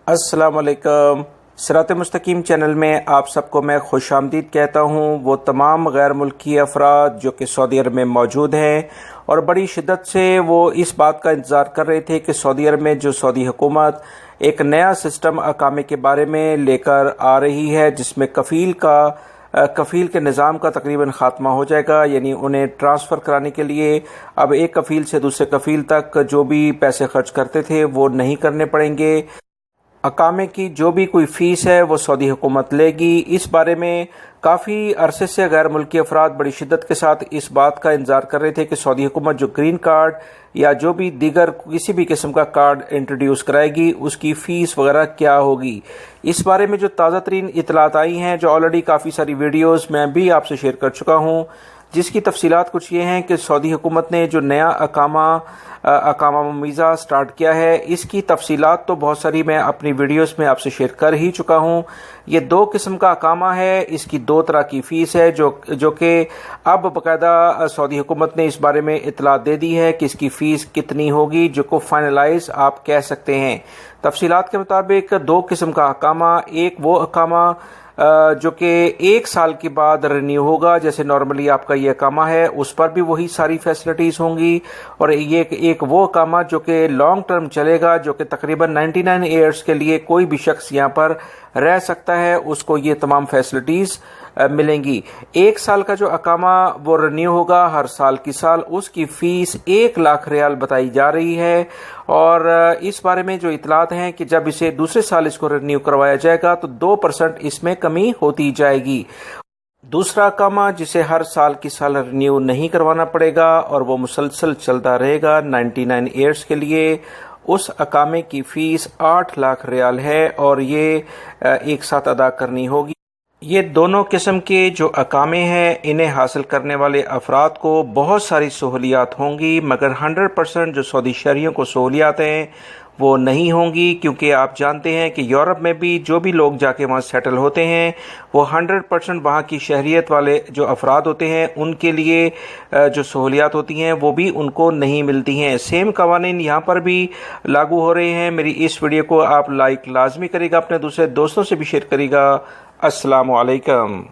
अस्सलाम वालेकुम। सिरात मुस्तकीम चैनल में आप सबको मैं खुश आमदीद कहता हूँ। वो तमाम गैर मुल्की अफराद जो कि सऊदी अरब में मौजूद हैं और बड़ी शिद्दत से वो इस बात का इंतज़ार कर रहे थे कि सऊदी अरब में जो सऊदी हुकूमत एक नया सिस्टम अकामे के बारे में लेकर आ रही है, जिसमें कफ़ील के निज़ाम का तकरीबन ख़ात्मा हो जाएगा। यानी उन्हें ट्रांसफ़र कराने के लिए अब एक कफ़ील से दूसरे कफ़ील तक जो भी पैसे खर्च करते थे वो नहीं करने पड़ेंगे। अकामे की जो भी कोई फ़ीस है वो सऊदी हुकूमत लेगी। इस बारे में काफ़ी अरसे से गैर मुल्की अफराद बड़ी शिद्दत के साथ इस बात का इंतज़ार कर रहे थे कि सऊदी हुकूमत जो ग्रीन कार्ड या जो भी दीगर किसी भी किस्म का कार्ड इंट्रोड्यूस कराएगी उसकी फ़ीस वगैरह क्या होगी। इस बारे में जो ताज़ा तरीन इतलात आई हैं, जो ऑलरेडी काफ़ी सारी वीडियोज़ मैं भी आपसे शेयर कर चुका हूँ, जिसकी तफसीलात कुछ ये हैं कि सऊदी हुकूमत ने जो नया अकामा वीज़ा स्टार्ट किया है, इसकी तफसीलात तो बहुत सारी मैं अपनी वीडियोस में आपसे शेयर कर ही चुका हूँ। ये दो किस्म का अकामा है, इसकी दो तरह की फ़ीस है जो कि अब बाकायदा सऊदी हुकूमत ने इस बारे में इतला दे दी है कि इसकी फ़ीस कितनी होगी, जो को फाइनलाइज आप कह सकते हैं। तफसीलात के मुताबिक दो किस्म का अकामा, एक वो अकामा जो कि 1 साल के बाद रिन्यू होगा, जैसे नॉर्मली आपका ये अकामा है उस पर भी वही सारी फैसिलिटीज़ होंगी, और ये एक वो अकामा जो कि लॉन्ग टर्म चलेगा, जो कि तकरीबन 99 ईयर्स के लिए कोई भी शख्स यहाँ पर रह सकता है, उसको ये तमाम फैसिलिटीज़ मिलेंगी। 1 साल का जो अकामा वो रिन्यू होगा हर साल की साल, उसकी फ़ीस 1 लाख रियाल बताई जा रही है। और इस बारे में जो इतलात हैं कि जब इसे दूसरे साल इसको रिन्यू करवाया जाएगा तो 2% इसमें कमी होती जाएगी। दूसरा अकामा जिसे हर साल की साल रिन्यू नहीं करवाना पड़ेगा और वो मुसलसल चलता रहेगा 99 ईयर्स के लिए, उस अकामे की फ़ीस 8 लाख रियाल है और ये एक साथ अदा करनी होगी। ये दोनों किस्म के जो अकामे हैं इन्हें हासिल करने वाले अफराद को बहुत सारी सहूलियात होंगी, मगर 100% जो सऊदी शहरियों को सहूलियात हैं वो नहीं होंगी, क्योंकि आप जानते हैं कि यूरोप में भी जो भी लोग जाके वहाँ सेटल होते हैं वो 100% वहाँ की शहरियत वाले जो अफराद होते हैं उनके लिए जो सहूलियात होती हैं वो भी उनको नहीं मिलती हैं। सेम कवानीन यहाँ पर भी लागू हो रहे हैं। मेरी इस वीडियो को आप लाइक लाजमी करिएगा, अपने दूसरे दोस्तों से भी शेयर करिएगा। अस्सलामु अलैकुम।